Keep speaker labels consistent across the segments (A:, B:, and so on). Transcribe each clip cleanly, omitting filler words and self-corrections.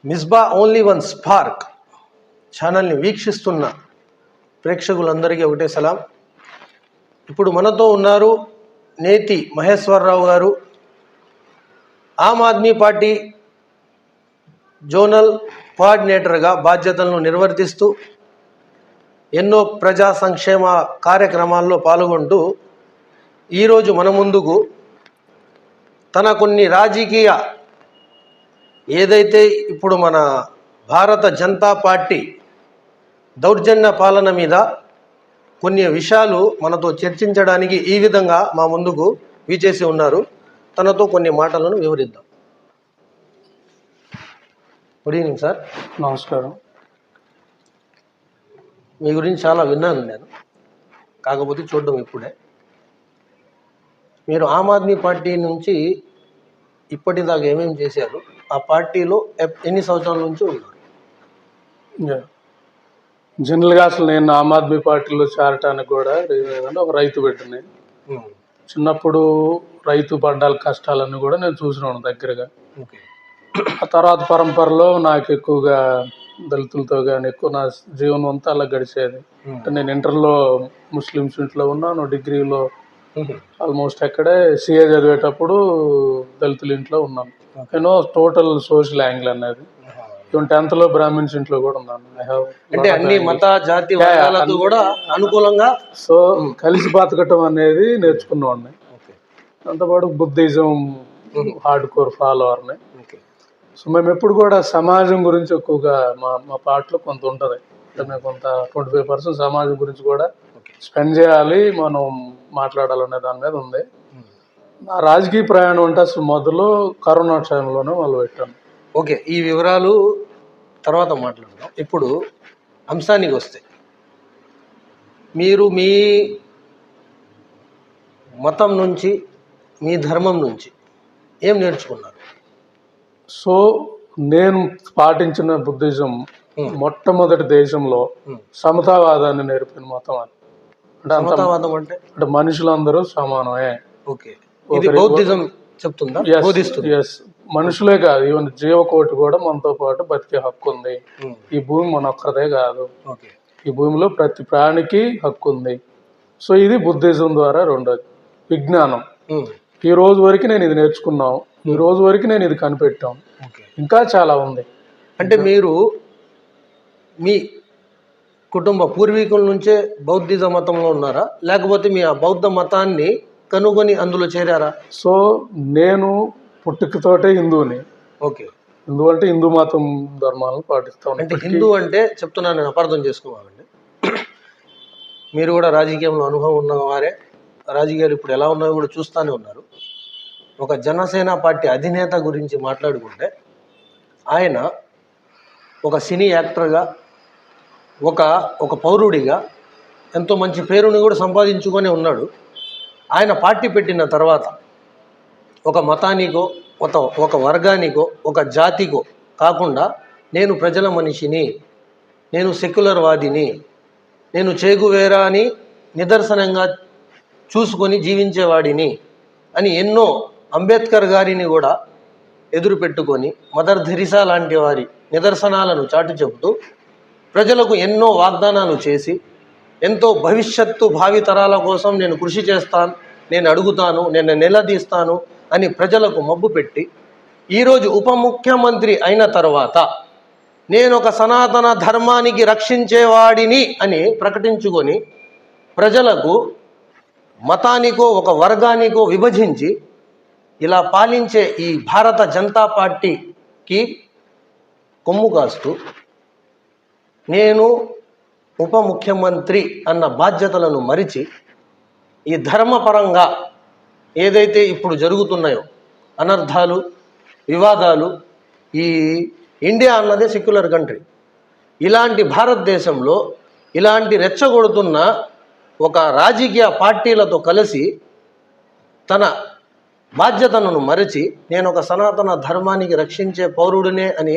A: Misbah only one spark ఛానల్ని వీక్షిస్తున్న ప్రేక్షకులందరికీ ఒకటే సలాం. ఇప్పుడు మనతో ఉన్నారు నేతి మహేశ్వరరావు గారు, ఆమ్ ఆద్మీ పార్టీ జోనల్ కోఆర్డినేటర్గా బాధ్యతలను నిర్వర్తిస్తూ ఎన్నో ప్రజా సంక్షేమ కార్యక్రమాల్లో పాల్గొంటూ ఈరోజు మన ముందుకు తన కొన్ని రాజకీయ ఏదైతే ఇప్పుడు మన భారత జనతా పార్టీ దౌర్జన్య పాలన మీద కొన్ని విషయాలు మనతో చర్చించడానికి ఈ విధంగా మా ముందుకు విచేసి ఉన్నారు. తనతో కొన్ని మాటలను వివరిద్దాం. Good evening sir.
B: నమస్కారం.
A: మీ గురించి చాలా విన్నాను నేను, కాకపోతే చూడడం ఇప్పుడే. మీరు ఆమ్ ఆద్మీ పార్టీ నుంచి ఇప్పటిదాకా ఏమేమి చేశారు, ఆ పార్టీలో ఎన్ని సంవత్సరాల నుంచి ఉన్నారు?
B: జనరల్గా అసలు నేను ఆమ్ ఆద్మీ పార్టీలో చేరటానికి కూడా ఒక రైతు బిడ్డని. చిన్నప్పుడు రైతు పడ్డాల కష్టాలన్నీ కూడా నేను చూసినాను దగ్గరగా. ఆ తర్వాత పరంపరలో నాకు ఎక్కువగా దళితులతో కానీ ఎక్కువ నా జీవనం అంతా అలా గడిచేది. నేను ఇంటర్లో ముస్లిమ్స్ ఇంట్లో ఉన్నాను, డిగ్రీలో ఆల్మోస్ట్ అక్కడే సిఏ చదివేటప్పుడు దళితుల ఇంట్లో ఉన్నాను. నేను టోటల్ సోషల్ యాంగిల్ అనేది. ఈవెన్ 10th లో బ్రాహ్మిన్స్ ఇంట్లో కూడా ఉన్నాను.
A: అంటే అన్ని మత జాతి వర్గాలకు కూడా అనుకూలంగా
B: సో కలిసి బతకటం అనేది నేర్చుకున్నవాడిని. దాంతోపాటు బుద్ధిజం హార్డ్ కోర్ ఫాలోవర్ని. సో మేము ఎప్పుడు కూడా సమాజం గురించి ఎక్కువగా మా పార్టీలో కొంత ఉంటుంది. మేము కొంత 25% సమాజం గురించి కూడా స్పెండ్ చేయాలి, మనం మాట్లాడాలనే దాని మీద ఉంది. నా రాజకీయ ప్రయాణం అంటే అసలు మొదలు కరోనా టైంలోనే మొదలుపెట్టాను.
A: ఓకే, ఈ వివరాలు తర్వాత మాట్లాడదాం. ఇప్పుడు అంశానికి వస్తే, మీరు మీ మతం నుంచి, మీ ధర్మం నుంచి ఏం నేర్చుకున్నారు?
B: సో నేను పాటించిన బుద్ధిజం మొట్టమొదటి దేశంలో సమతావాదాన్ని నేర్పిన మతం అది.
A: సమతావాదం అంటే
B: మనుషులందరూ సమానమే.
A: ఓకే, ఇది బౌద్ధిజం చెప్తుందా?
B: ఎస్, మనుషులే కాదు, ఈవెన్ జీవకోటి కూడా మనతో పాటు బతికే హక్కు ఉంది. ఈ భూమి మన ఒక్కదే కాదు, ఈ భూమిలో ప్రతి ప్రాణికి హక్కు ఉంది. సో ఇది బుద్ధిజం ద్వారా. రెండోది విజ్ఞానం. ఈ రోజు వరకు నేను ఇది నేర్చుకున్నాం, ఈ రోజు వరకు నేను ఇది కనిపెట్టాం, ఇంకా చాలా ఉంది.
A: అంటే మీరు మీ కుటుంబ పూర్వీకుల నుంచే బౌద్ధిజ మతంలో ఉన్నారా, లేకపోతే మీ ఆ బౌద్ధ మతాన్ని కనుగొని అందులో చేరారా?
B: సో నేను పుట్టుకతోటే హిందువుని.
A: ఓకే,
B: హిందూ అంటే హిందూ మతం ధర్మాలను పాటిస్తాను.
A: అంటే హిందూ అంటే చెప్తున్నాను, నేను అపార్థం చేసుకోవాలండి. మీరు కూడా రాజకీయంలో అనుభవం ఉన్నవారే, రాజకీయాలు ఇప్పుడు ఎలా ఉన్నాయో కూడా చూస్తూనే ఉన్నారు. ఒక జనసేన పార్టీ అధినేత గురించి మాట్లాడుకుంటే, ఆయన ఒక సినీ యాక్టర్గా, ఒక పౌరుడిగా ఎంతో మంచి పేరుని కూడా సంపాదించుకొని ఉన్నాడు. ఆయన పార్టీ పెట్టిన తర్వాత ఒక మతానికో, ఒక వర్గానికో, ఒక జాతికో కాకుండా, నేను ప్రజల మనిషిని, నేను సెక్యులర్ వాదిని, నేను చేగువేరా అని నిదర్శనంగా చూసుకొని జీవించేవాడిని అని ఎన్నో, అంబేద్కర్ గారిని కూడా ఎదురు పెట్టుకొని, మదర్ థెరిసా లాంటి వారి నిదర్శనాలను చాటు చెబుతూ ప్రజలకు ఎన్నో వాగ్దానాలు చేసి, ఎంతో భవిష్యత్తు భావితరాల కోసం నేను కృషి చేస్తాను, నేను అడుగుతాను, నేను నిలదీస్తాను అని ప్రజలకు మబ్బు పెట్టి, ఈరోజు ఉప ముఖ్యమంత్రి అయిన తర్వాత నేను ఒక సనాతన ధర్మానికి రక్షించేవాడిని అని ప్రకటించుకొని, ప్రజలకు మతానికో ఒక వర్గానికో విభజించి ఇలా పాలించే ఈ భారత జనతా పార్టీకి కొమ్ము కాస్తూ, నేను ఉప ముఖ్యమంత్రి అన్న బాధ్యతలను మరిచి, ఈ ధర్మపరంగా ఏదైతే ఇప్పుడు జరుగుతున్నాయో అనర్థాలు, వివాదాలు, ఈ ఇండియా అన్నదే సెక్యులర్ కంట్రీ, ఇలాంటి భారతదేశంలో ఇలాంటి రెచ్చగొడుతున్న ఒక రాజకీయ పార్టీలతో కలిసి తన బాధ్యతలను మరచి, నేను ఒక సనాతన ధర్మానికి రక్షించే పౌరుడినే అని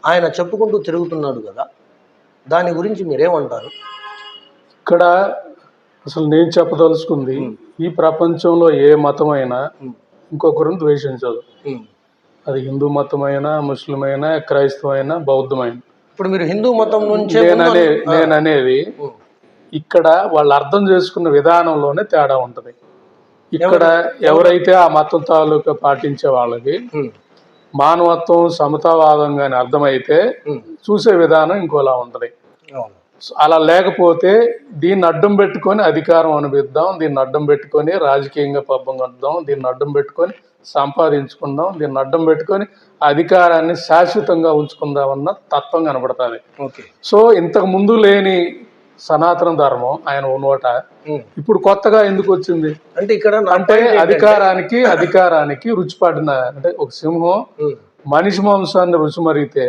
A: ఆయన చెప్పుకుంటూ తిరుగుతున్నాడు కదా, దాని గురించి మీరేమంటారు?
B: ఇక్కడ అసలు నేను చెప్పదలుచుకుంది, ఈ ప్రపంచంలో ఏ మతమైనా ఇంకొకరిని ద్వేషించదు. అది హిందూ మతమైనా, ముస్లిం అయినా, క్రైస్తవైన, బౌద్ధమైన.
A: ఇప్పుడు మీరు హిందూ మతం నుంచే
B: నేననేది ఇక్కడ వాళ్ళు అర్థం చేసుకున్న విధానంలోనే తేడా ఉంటది. ఇక్కడ ఎవరైతే ఆ మతం తాలూకా పాటించే వాళ్ళకి మానవత్వం, సమతావాదం గాని అర్థమైతే చూసే విధానం ఇంకోలా ఉంటది. అలా లేకపోతే దీన్ని అడ్డం పెట్టుకొని అధికారం అనుభవిద్దాం, దీన్ని అడ్డం పెట్టుకొని రాజకీయంగా పబ్బం కట్టుదాం, దీన్ని అడ్డం పెట్టుకొని సంపాదించుకుందాం, దీన్ని అడ్డం పెట్టుకొని అధికారాన్ని శాశ్వతంగా ఉంచుకుందామన్న తత్వం కనబడుతుంది. సో ఇంతకు ముందు లేని సనాతన ధర్మం ఆయన నోట ఇప్పుడు కొత్తగా ఎందుకు వచ్చింది
A: అంటే ఇక్కడ
B: అంటే అధికారానికి రుచి పడిన అంటే ఒక సింహం మనిషి మాంసాన్ని రుచి మరిగితే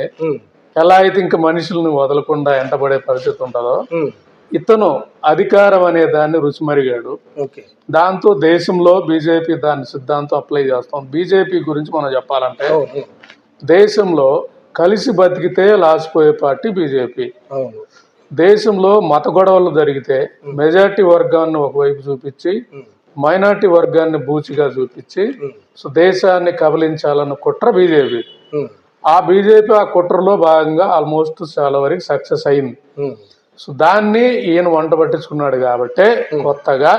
B: ఎలా అయితే ఇంకా మనుషుల్ని వదలకుండా ఎంటబడే పరిస్థితి ఉంటుందో ఇతను అధికారం అనే దాన్ని రుచి మరిగాడు. దాంతో దేశంలో బీజేపీ దాని సిద్ధాంతం అప్లై చేస్తాం. బీజేపీ గురించి మనం చెప్పాలంటే దేశంలో కలిసి బతికితే లాసిపోయే పార్టీ బీజేపీ. దేశంలో మత గొడవలు జరిగితే మెజారిటీ వర్గాన్ని ఒకవైపు చూపించి మైనార్టీ వర్గాన్ని బూచిగా చూపించి సో దేశాన్ని కబలించాలన్న కుట్ర బీజేపీ. ఆ బీజేపీ ఆ కుట్రలో భాగంగా ఆల్మోస్ట్ చాలా వరకు సక్సెస్ అయింది. సో దాన్ని ఈయన వంట పట్టించుకున్నాడు కాబట్టి కొత్తగా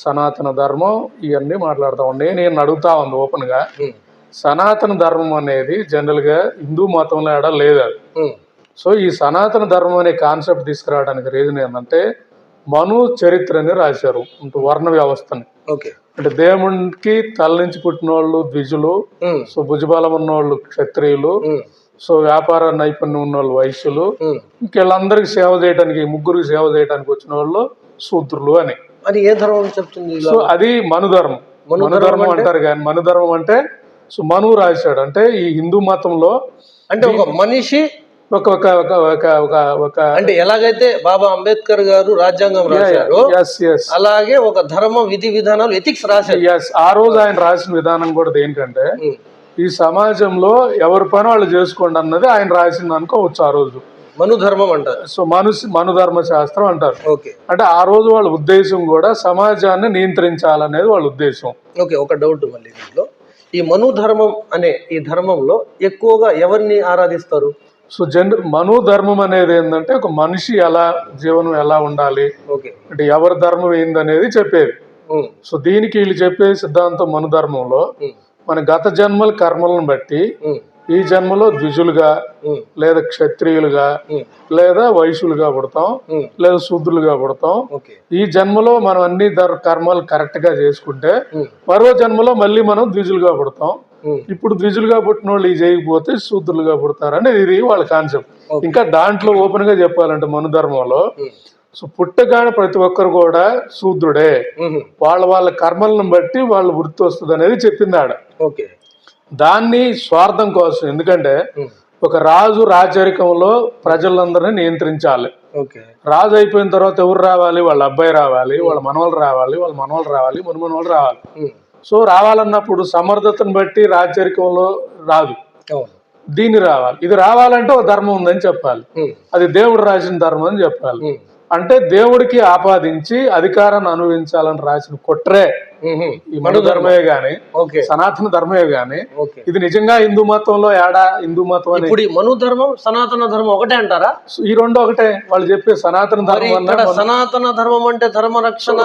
B: సనాతన ధర్మం ఇవన్నీ మాట్లాడుతూ ఉండే. నేను అడుగుతా ఉంది ఓపెన్ గా, సనాతన ధర్మం అనేది జనరల్ గా హిందూ మతంలో ఏడా లేదు. సో ఈ సనాతన ధర్మం అనే కాన్సెప్ట్ తీసుకురావడానికి రీజన్ ఏంటంటే మను చరిత్రని రాశారు, వర్ణ వ్యవస్థని. అంటే దేవునికి తల నుంచి పుట్టిన వాళ్ళు ద్విజులు, సో భుజబలం ఉన్నవాళ్ళు క్షత్రియులు, సో వ్యాపార నైపుణ్యం ఉన్న వాళ్ళు వైశ్యులు, ఇంకెళ్ళందరికి సేవ చేయడానికి ముగ్గురికి సేవ చేయడానికి వచ్చిన వాళ్ళు శూద్రులు అని.
A: అది ఏ ధర్మం చెప్తుంది?
B: సో అది మనుధర్మం. మనుధర్మం అంటారు కానీ మనుధర్మం అంటే సో మనువు రాశాడు. అంటే ఈ హిందూ మతంలో
A: అంటే ఒక మనిషి
B: ఒక ఒక ఒక ఒక ఒక ఒక
A: అంటే ఎలాగైతే బాబా అంబేద్కర్ గారు రాజ్యాంగం రాశారు అలాగే ఒక ధర్మ విధి విధానాలు ఎథిక్స్ రాశారు.
B: ఆ రోజు ఆయన రాసిన విధానం కూడా దేనికంటే ఈ సమాజంలో ఎవరి పని వాళ్ళు చేసుకోండి అన్నది ఆయన రాసింది అనుకోవచ్చు. ఆ రోజు
A: మనుధర్మం అంటారు.
B: సో మనుధర్మ శాస్త్రం అంటారు. అంటే ఆ రోజు వాళ్ళ ఉద్దేశం కూడా సమాజాన్ని నియంత్రించాలనేది వాళ్ళ ఉద్దేశం.
A: ఒక డౌట్ మళ్ళీ దీంట్లో, ఈ మనుధర్మం అనే ఈ ధర్మంలో ఎక్కువగా ఎవరిని ఆరాధిస్తారు?
B: సో మను ధర్మం అనేది ఏంటంటే ఒక మనిషి ఎలా జీవనం ఎలా ఉండాలి అంటే ఎవరి ధర్మం ఏందనేది చెప్పేది. సో దీనికి వీళ్ళు చెప్పే సిద్ధాంతం మను ధర్మంలో మన గత జన్మల కర్మలను బట్టి ఈ జన్మలో ద్విజులుగా లేదా క్షత్రియులుగా లేదా వైశ్యులుగా పుడతాం లేదా శూద్రులుగా పుడతాం. ఈ జన్మలో మనం అన్ని కర్మలు కరెక్ట్ గా చేసుకుంటే మరో జన్మలో మళ్ళీ మనం ద్విజులుగా పుడతాం. ఇప్పుడు ద్విజులుగా పుట్టిన వాళ్ళు ఈ చేయకపోతే శూద్రులుగా పుడతారని ఇది వాళ్ళ కాన్సెప్ట్. ఇంకా దాంట్లో ఓపెన్ గా చెప్పాలంటే మను ధర్మంలో సో పుట్టగానే ప్రతి ఒక్కరు కూడా శూద్రుడే, వాళ్ళ కర్మలను బట్టి వాళ్ళ వృత్తి వస్తుంది అనేది చెప్పింది ఆడ. దాన్ని స్వార్థం కోసం, ఎందుకంటే ఒక రాజు రాజరికంలో ప్రజలందరినీ నియంత్రించాలి. రాజు అయిపోయిన తర్వాత ఎవరు రావాలి? వాళ్ళ అబ్బాయి రావాలి, వాళ్ళ మనవలు రావాలి, వాళ్ళ మనవలు రావాలి, మునిమనవాళ్ళు రావాలి. సో రావాలన్నప్పుడు సమర్థతను బట్టి రాజరికంలో రాదు, దీన్ని రావాలి. ఇది రావాలంటే ఒక ధర్మం ఉందని చెప్పాలి, అది దేవుడు రాసిన ధర్మం అని చెప్పాలి. అంటే దేవుడికి ఆపాదించి అధికారాన్ని అనుభవించాలని రాసిన కుట్రే ఈ మను ధర్మే గాని సనాతన ధర్మే గాని. ఇది నిజంగా హిందూ మతంలో ఏడా హిందూ మతం అని
A: ఇప్పుడు మను ధర్మం సనాతన ధర్మం ఒకటే అంటారా?
B: ఈ రెండు ఒకటే. వాళ్ళు చెప్పే సనాతన ధర్మం
A: సనాతన ధర్మం అంటే ధర్మ రక్షణ.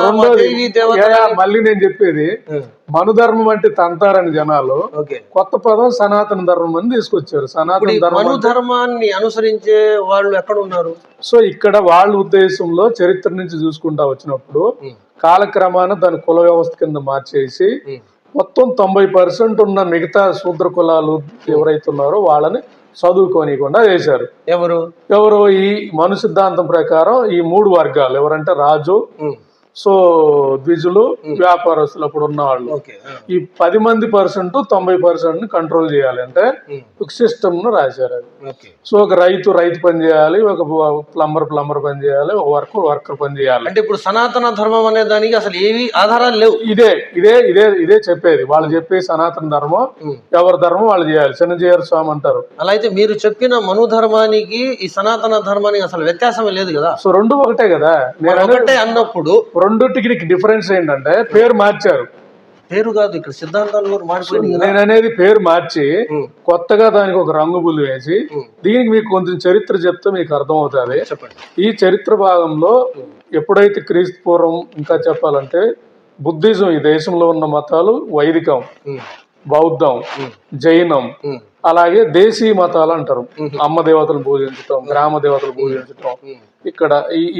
B: మళ్ళీ నేను చెప్పేది మను ధర్మం అంటే తంతారని జనాలు కొత్త పదం సనాతన ధర్మం అని తీసుకొచ్చారు. సనాతన
A: మను ధర్మాన్ని అనుసరించే వాళ్ళు ఎక్కడ ఉన్నారు?
B: సో ఇక్కడ వాళ్ళ ఉద్దేశంలో చరిత్ర నుంచి చూసుకుంటా వచ్చినప్పుడు కాలక్రమాన దాని కుల వ్యవస్థ కింద మార్చేసి మొత్తం 90% ఉన్న మిగతా శూద్ర కులాలు ఎవరైతే ఉన్నారో వాళ్ళని చదువుకోనికుండా చేశారు. ఎవరు ఈ మను సిద్ధాంతం ప్రకారం ఈ 3 వర్గాలు ఎవరంటే రాజు, సో ద్విజులు, వ్యాపారస్తులు అప్పుడు ఉన్న వాళ్ళు. ఈ 10% 90% కంట్రోల్ చేయాలి అంటే ఒక సిస్టమ్ ను రాశారు. అది సో ఒక రైతు పని చేయాలి, ఒక ప్లంబర్ పని చేయాలి, ఒక వర్కర్ పని చేయాలి.
A: అంటే ఇప్పుడు సనాతన ధర్మం అనే దానికి అసలు ఏవి ఆధారాలు లేవు.
B: ఇదే చెప్పేది. వాళ్ళు చెప్పే సనాతన ధర్మం ఎవరి ధర్మం వాళ్ళు చేయాలి. చిన్నజీయర్ స్వామి అంటారు.
A: అలా అయితే మీరు చెప్పిన మను ధర్మానికి ఈ సనాతన ధర్మానికి అసలు వ్యత్యాసమే లేదు కదా?
B: సో రెండు ఒకటే కదా.
A: నేను ఒకటే అన్నప్పుడు
B: రెండుటికి డిఫరెన్స్ ఏంటంటే పేరు మార్చారు.
A: పేరు కాదు, ఇక్కడ సిద్ధాంతాలు కూడా మారిపోయింది కదా.
B: నేను అనేది పేరు మార్చి
A: ఉమ్,
B: కొత్తగా దానికి ఒక రంగు బుల్లి వేసి
A: ఉమ్,
B: దీనికి మీకు కొంచెం చరిత్ర చెప్తే మీకు అర్థమవుతుంది.
A: చెప్పండి.
B: ఈ చరిత్ర భాగంలో ఎప్పుడైతే క్రీస్తు పూర్వం, ఇంకా చెప్పాలంటే బుద్ధిజం, ఈ దేశంలో ఉన్న మతాలు వైదికం,
A: ఉమ్,
B: బౌద్ధం,
A: ఉమ్,
B: జైనం,
A: ఉమ్,
B: అలాగే దేశీయ మతాలు అంటారు. అమ్మ దేవతలు పూజించటం, గ్రామ దేవతలు పూజించటం,
A: ఉమ్,
B: ఇక్కడ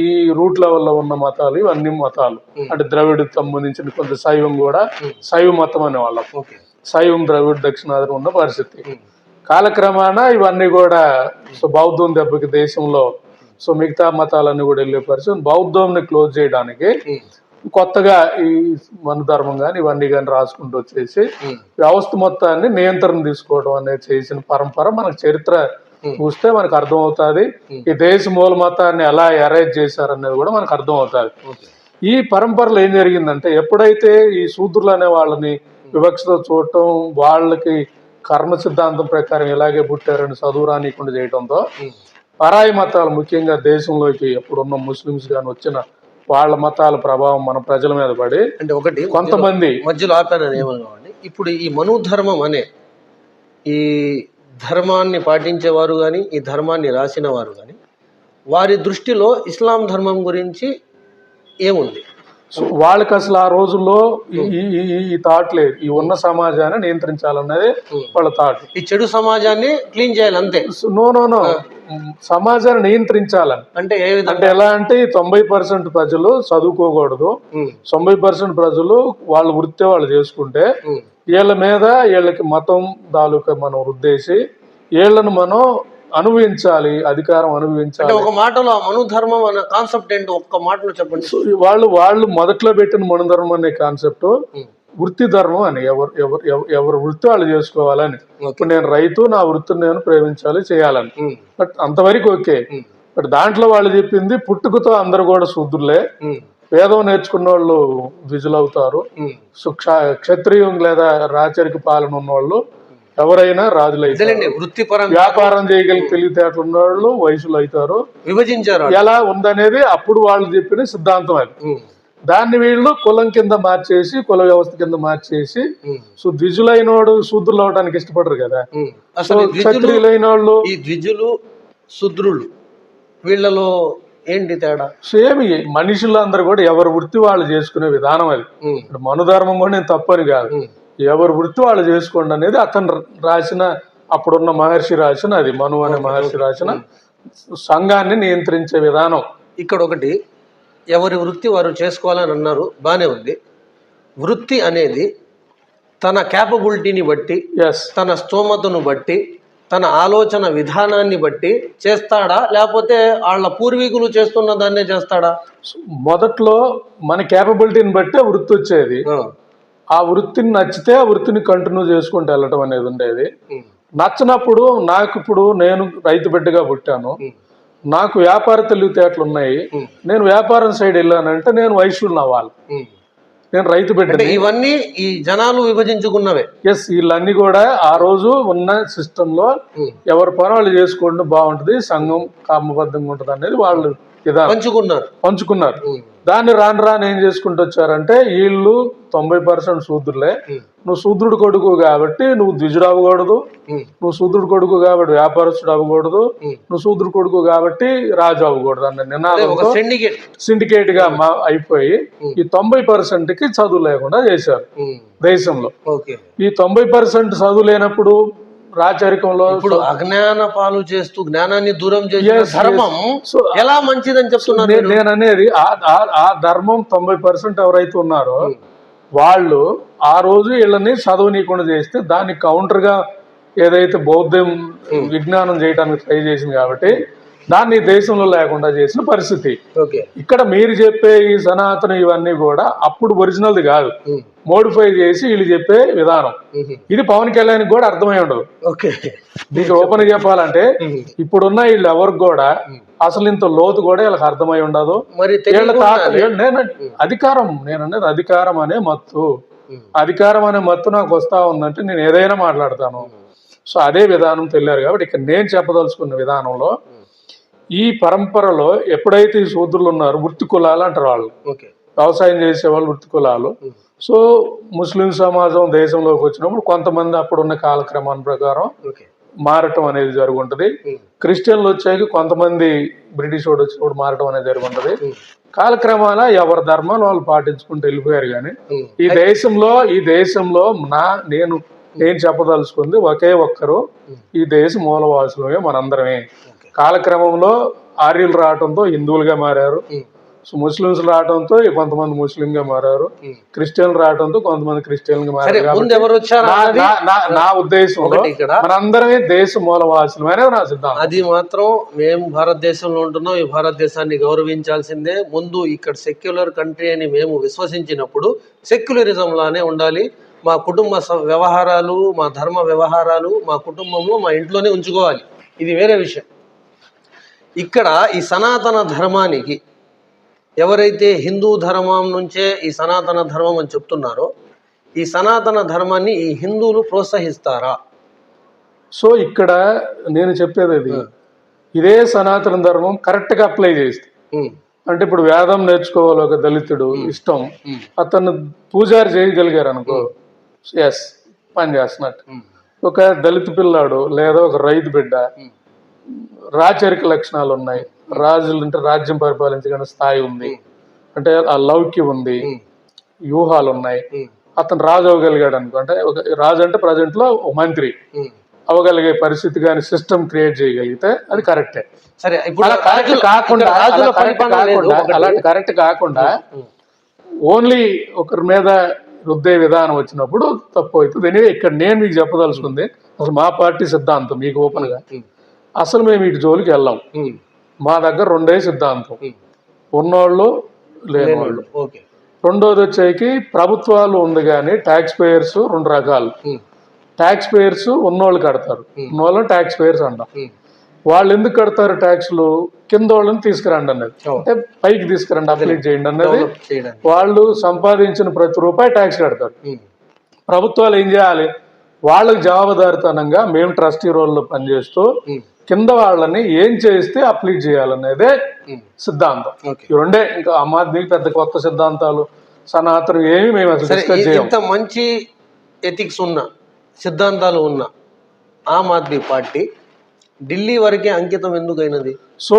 B: ఈ రూట్ లెవెల్లో ఉన్న మతాలు ఇవన్నీ మతాలు. అంటే ద్రవిడికి సంబంధించిన కొంత శైవం కూడా శైవ మతం అనేవాళ్ళం.
A: ఓకే.
B: శైవం, ద్రవిడ, దక్షిణాది ఉన్న పరిస్థితి.
A: ఉమ్,
B: కాలక్రమాన ఇవన్నీ కూడా బౌద్ధం దెబ్బకి దేశంలో మిగతా మతాలన్నీ కూడా వెళ్ళే పరిస్థితి. బౌద్ధంని క్లోజ్ చేయడానికి
A: ఉమ్,
B: కొత్తగా ఈ మన ధర్మం కానీ ఇవన్నీ కానీ రాసుకుంటూ వచ్చేసి
A: ఉమ్,
B: వ్యవస్థ మొత్తాన్ని నియంత్రణ తీసుకోవడం అనేది చేసిన పరంపర మనకు చరిత్ర చూస్తే మనకు అర్థమవుతుంది. ఈ దేశ మూల మతాన్ని ఎలా ఎరేజ్ చేశారనేది కూడా మనకు అర్థమవుతుంది.
A: ఓకే.
B: ఈ పరంపరలో ఏం జరిగిందంటే ఎప్పుడైతే ఈ శూద్రులు అనే వాళ్ళని వివక్షతో చూడటం, వాళ్ళకి కర్మ సిద్ధాంతం ప్రకారం ఇలాగే పుట్టారని చదువు రానికుండా చేయడంతో
A: ఉమ్,
B: పరాయి మతాలు, ముఖ్యంగా దేశంలోకి ఎప్పుడున్న ముస్లిమ్స్ కానీ వచ్చిన వాళ్ళ మతాల ప్రభావం మన ప్రజల మీద పడి
A: అంటే ఒకటి
B: కొంతమంది
A: మధ్యలో ఆపానని ఏమన్నామండి, ఇప్పుడు ఈ మనుధర్మం అనే ఈ ధర్మాన్ని పాటించేవారు కానీ ఈ ధర్మాన్ని రాసిన వారు కానీ వారి దృష్టిలో ఇస్లాం ధర్మం గురించి ఏముంది?
B: వాళ్ళకి అసలు ఆ రోజుల్లో ఈ థాట్ లేదు. ఈ ఉన్న సమాజాన్ని నియంత్రించాలన్నదే వాళ్ళ థాట్.
A: ఈ చెడు సమాజాన్ని క్లీన్ చేయాలి అంతే.
B: నో సమాజాన్ని నియంత్రించాలని
A: అంటే ఏ విధంగా?
B: అంటే ఎలా అంటే 90% ప్రజలు చదువుకోకూడదు, 90% ప్రజలు వాళ్ళ వృత్తి వాళ్ళు చేసుకుంటే వీళ్ళ మీద వీళ్ళకి మతం తాలూకా మనం రుద్దేసి వీళ్ళను మనం అనుభవించాలి, అధికారం అనుభవించాలి.
A: ఒక మాటలో ఆ మనుధర్మం అనే కాన్సెప్ట్ ఏంటో ఒక్క మాటలో చెప్పండి.
B: వాళ్ళు మొదట్లో పెట్టిన మనుధర్మం అనే కాన్సెప్ట్ వృత్తి ధర్మం అని, ఎవరు వృత్తి వాళ్ళు చేసుకోవాలని. ఇప్పుడు నేను రైతు, నా వృత్తిని నేను ప్రేమించాలి, చేయాలని. బట్ అంతవరకు ఓకే. బట్ దాంట్లో వాళ్ళు చెప్పింది పుట్టుకతో అందరు కూడా శూద్రులే, వేదం నేర్చుకున్న వాళ్ళు ద్విజులవుతారు, క్షత్రియం లేదా రాచరిక పాలన ఉన్న వాళ్ళు ఎవరైనా రాజులైతే, వ్యాపారం చేయగలిగి తెలివితేటలు ఉన్న వాళ్ళు వయసులు అవుతారు, విభజించారు. ఎలా ఉందనేది అప్పుడు వాళ్ళు చెప్పిన సిద్ధాంతం అది. దాన్ని వీళ్ళు కులం కింద మార్చేసి, కుల వ్యవస్థ కింద మార్చేసి, సో ద్విజులైన వాడు శూద్రులు అవడానికి ఇష్టపడరు కదా. క్షత్రియులైన వాళ్ళు,
A: ఈ ద్విజులు శూద్రులు వీళ్ళలో ఏంటి తేడా?
B: సేమ్ మనుషులందరూ కూడా ఎవరి వృత్తి వాళ్ళు చేసుకునే విధానం అది. మనుధర్మం కూడా నేను తప్పని కాదు, ఎవరి వృత్తి వాళ్ళు చేసుకోండి అనేది అతను రాసిన, అప్పుడున్న మహర్షి రాసిన, అది మను అనే మహర్షి రాసిన సంఘాన్ని నియంత్రించే విధానం.
A: ఇక్కడ ఒకటి, ఎవరి వృత్తి వారు చేసుకోవాలని అన్నారు, బానే ఉంది. వృత్తి అనేది తన క్యాపబిలిటీని బట్టి, తన స్తోమతను బట్టి, తన ఆలోచన విధానాన్ని బట్టి చేస్తాడా, లేకపోతే వాళ్ళ పూర్వీకులు చేస్తున్న దాన్నే చేస్తాడా?
B: మొదట్లో మన క్యాపబిలిటీని బట్టి వృత్తి వచ్చేది. ఆ వృత్తిని నచ్చితే ఆ వృత్తిని కంటిన్యూ చేసుకుంటూ వెళ్ళటం అనేది ఉండేది. నచ్చినప్పుడు, నాకు ఇప్పుడు నేను రైతు బిడ్డగా పుట్టాను, నాకు వ్యాపార తెలివితేటలు ఉన్నాయి, నేను వ్యాపారం సైడ్ వెళ్ళానంటే నేను వైశ్యులు అవ్వాలి, నేను రైతు బిడ్డ.
A: ఇవన్నీ ఈ జనాలు విభజించుకున్నవే.
B: ఎస్, వీళ్ళన్నీ కూడా ఆ రోజు ఉన్న సిస్టమ్ లో ఎవరి పని వాళ్ళు చేసుకోండి బాగుంటది, సంఘం కామబద్ధంగా ఉంటది అనేది వాళ్ళు పంచుకున్నారు. దాన్ని రాను ఏం చేసుకుంటూ వచ్చారంటే, వీళ్ళు 90% శూద్రులే, నువ్వు శూద్రుడు కొడుకు కాబట్టి నువ్వు ద్విజుడు అవ్వకూడదు, నువ్వు శూద్రుడు కొడుకు కాబట్టి వ్యాపారస్తుడు అవ్వకూడదు, నువ్వు శూద్రుడు కొడుకు కాబట్టి రాజు అవ్వకూడదు అన్న నినాదంతో సిండికేట్ గా అయిపోయి ఈ 90%కి చదువు లేకుండా చేశారు దేశంలో. ఈ 90% చదువు లేనప్పుడు రాచరికంలో
A: ఇప్పుడు అజ్ఞాన పాలు చేస్తూ జ్ఞానాన్ని దూరం చేసే ధర్మం ఎలా మంచిదని చెప్తున్నారు.
B: నేను అనేది ఆ ధర్మం 90% ఎవరైతే ఉన్నారో వాళ్ళు ఆ రోజు వీళ్ళని చదవనీయకుండా చేస్తే దానికి కౌంటర్ గా ఏదైతే బౌద్ధం విజ్ఞానం చేయడానికి ట్రై చేసింది కాబట్టి దాన్ని దేశంలో లేకుండా చేసిన పరిస్థితి. ఇక్కడ మీరు చెప్పే ఈ సనాతన ఇవన్నీ కూడా అప్పుడు ఒరిజినల్ది కాదు, మోడిఫై చేసి వీళ్ళు చెప్పే విధానం. ఇది పవన్ కళ్యాణ్ కూడా అర్థమై ఉండదు. మీకు ఓపెన్ చెప్పాలంటే ఇప్పుడున్న వీళ్ళు ఎవరికి కూడా అసలు ఇంత లోతు కూడా వీళ్ళకి అర్థమై ఉండదు. అధికారం, నేననేది అధికారం అనే మత్తు, అధికారం అనే మత్తు నాకు వస్తా ఉందంటే నేను ఏదైనా మాట్లాడతాను. సో అదే విధానం తెలియారు కాబట్టి ఇక్కడ నేను చెప్పదలుచుకున్న విధానంలో ఈ పరంపరలో ఎప్పుడైతే ఈ శూద్రులు ఉన్నారు, వృత్తి కులాలు అంటారు వాళ్ళు, వ్యవసాయం చేసేవాళ్ళు వృత్తి కులాలు. సో ముస్లిం సమాజం దేశంలోకి వచ్చినప్పుడు కొంతమంది అప్పుడున్న కాలక్రమాన్ని ప్రకారం
A: ఓకే.
B: మారటం అనేది జరుగుంటది. క్రిస్టియన్లు వచ్చాక కొంతమంది బ్రిటిష్ వాడు వచ్చినప్పుడు మారటం అనేది జరుగుంటది. కాలక్రమాన ఎవరి ధర్మాలు వాళ్ళు పాటించుకుంటూ వెళ్ళిపోయారు. కానీ ఈ దేశంలో నేను చెప్పదలుచుకుంది ఒకే ఒక్కరు, ఈ దేశ మూలవాసులమే మనందరమే. కాలక్రమంలో ఆర్యులు రావడంతో హిందువులుగా మారారు, ముస్లింస్ రావడంతో కొంతమంది ముస్లింగా మారారు, క్రిస్టియన్లు రావడంతో కొంతమంది క్రిస్టియన్గా మారారు. నా ఉద్దేశంలో మనందరమే దేశ మూలవాసులు అనేది నా సిద్ధాంతం.
A: అది మాత్రం మేము భారతదేశంలో ఉంటున్నాం, ఈ భారతదేశాన్ని గౌరవించాల్సిందే. ముందు ఇక్కడ సెక్యులర్ కంట్రీ అని మేము విశ్వసించినప్పుడు సెక్యులరిజం లానే ఉండాలి. మా కుటుంబ వ్యవహారాలు, మా ధర్మ వ్యవహారాలు మా కుటుంబంలో మా ఇంట్లోనే ఉంచుకోవాలి. ఇది వేరే విషయం. ఇక్కడ ఈ సనాతన ధర్మానికి ఎవరైతే హిందూ ధర్మం నుంచే ఈ సనాతన ధర్మం అని చెప్తున్నారో, ఈ సనాతన ధర్మాన్ని ఈ హిందువులు ప్రోత్సహిస్తారా?
B: సో ఇక్కడ నేను చెప్పేది అది, ఇదే సనాతన ధర్మం కరెక్ట్గా అప్లై చేస్తే, అంటే ఇప్పుడు వేదం నేర్చుకోవాలి ఒక దళితుడు ఇష్టం, అతను పూజారి చేయగలిగారు అనుకో, ఎస్ పని చేస్తున్నట్టు. ఒక దళిత పిల్లాడు లేదా ఒక రైతు బిడ్డ రాచరిక లక్షణాలు ఉన్నాయి, రాజులు అంటే రాజ్యం పరిపాలించగల స్థాయి ఉంది, అంటే ఆ లౌక్యం ఉంది, వ్యూహాలు ఉన్నాయి, అతను రాజు అవ్వగలిగాడు అనుకో, అంటే ఒక రాజు అంటే ప్రజెంట్ లో ఒక మంత్రి అవ్వగలిగే పరిస్థితి కానీ సిస్టమ్ క్రియేట్ చేయగలిగితే అది కరెక్టే.
A: సరే,
B: కరెక్ట్ కాకుండా ఓన్లీ ఒకరి మీద రుద్దే విధానం వచ్చినప్పుడు తప్పు అవుతుంది. ఎనివే ఇక్కడ నేను మీకు చెప్పదలుచుకుంది అసలు మా పార్టీ సిద్ధాంతం మీకు ఓపెన్ గా, అసలు మేము వీటి జోలికి వెళ్ళాం. మా దగ్గర రెండే సిద్ధాంతం, ఉన్నోళ్ళు లేనివాళ్ళు. రెండోది వచ్చేకి ప్రభుత్వాలు ఉంది కానీ ట్యాక్స్ పేయర్స్ రెండు రకాలు. ట్యాక్స్ పేయర్స్ ఉన్నోళ్ళు కడతారు, ఉన్నోళ్ళని ట్యాక్స్ పేయర్స్ అంటాం. వాళ్ళు ఎందుకు కడతారు ట్యాక్స్లు? కింద వాళ్ళని తీసుకురండి అన్నది, అంటే పైకి తీసుకురండి అప్లై చేయండి అన్నది. వాళ్ళు సంపాదించిన ప్రతి రూపాయి ట్యాక్స్ కడతారు. ప్రభుత్వాలు ఏం చేయాలి? వాళ్ళకి జవాబుదారితనంగా మేము ట్రస్టీ రోల్లో పనిచేస్తూ కింద వాళ్ళని ఏం చేస్తే అప్లై చేయాలనేదే సిద్ధాంతం. ఈ రెండే, ఇంకా ఆమ్ ఆద్మీకి పెద్ద కొత్త సిద్ధాంతాలు సనాతన ఏమి మేము అసలు డిస్కస్ చేయం.
A: ఇంత మంచి ఎథిక్స్ ఉన్న సిద్ధాంతాలు ఉన్న ఆమ్ ఆద్మీ పార్టీ ఢిల్లీ వరకే అంకితం ఎందుకైనది?
B: సో